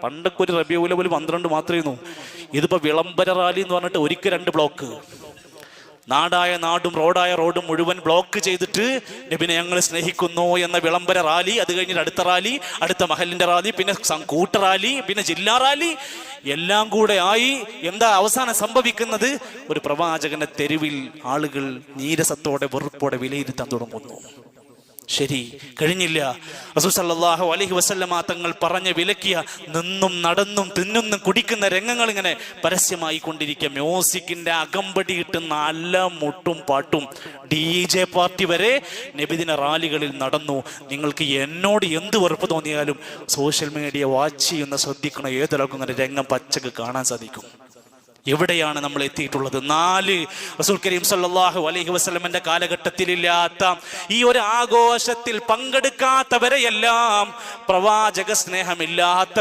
പണ്ടൊക്കെ ഒരു റബീഉൽ അവ്വൽ 12 മാത്രമായിരുന്നു. ഇതിപ്പോ വിളംബര റാലി എന്ന് പറഞ്ഞിട്ട് ഒരിക്കൽ 2 ബ്ലോക്ക്, നാടായ നാടും റോഡായ റോഡും മുഴുവൻ ബ്ലോക്ക് ചെയ്തിട്ട് നബിനെ ഞങ്ങൾ സ്നേഹിക്കുന്നു എന്ന വിളംബര റാലി. അത് കഴിഞ്ഞിട്ട് അടുത്ത റാലി, അടുത്ത മഹലിന്റെ റാലി, പിന്നെ കൂട്ട റാലി, പിന്നെ ജില്ലാ റാലി, എല്ലാം കൂടെ ആയി. എന്താ അവസാനം സംഭവിക്കുന്നത്? ഒരു പ്രവാചകന്റെ തെരുവിൽ ആളുകൾ നീരസത്തോടെ വെറുപ്പോടെ വിലയിരുത്താൻ തുടങ്ങുന്നു. ശരി, കഴിഞ്ഞില്ല. റസൂൽ സല്ലല്ലാഹു അലൈഹി വസല്ലമ തങ്ങൾ പറഞ്ഞ് വിലക്കിയ നിന്നും നടന്നും തിന്നുന്നും കുടിക്കുന്ന രംഗങ്ങൾ ഇങ്ങനെ പരസ്യമായി കൊണ്ടിരിക്കുക. മ്യൂസിക്കിന്റെ അകമ്പടി കിട്ടുന്ന നല്ല മുട്ടും പാട്ടും DJ പാർട്ടി വരെ നബിദിന റാലികളിൽ നടന്നു. നിങ്ങൾക്ക് എന്നോട് എന്ത് വെറുപ്പ് തോന്നിയാലും സോഷ്യൽ മീഡിയ വാച്ച് ചെയ്യുന്ന ശ്രദ്ധിക്കണം, ഏതൊരാൾക്കും ഇങ്ങനെ രംഗം പച്ചക്ക് കാണാൻ സാധിക്കും. എവിടെയാണ് നമ്മൾ എത്തിയിട്ടുള്ളത്? 4 റസൂൽ കരീം സല്ലല്ലാഹു അലൈഹി വസല്ലമയുടെ കാലഘട്ടത്തിലില്ലാത്ത ഈ ഒരു ആഘോഷത്തിൽ പങ്കെടുക്കാത്തവരെയെല്ലാം പ്രവാചക സ്നേഹമില്ലാത്ത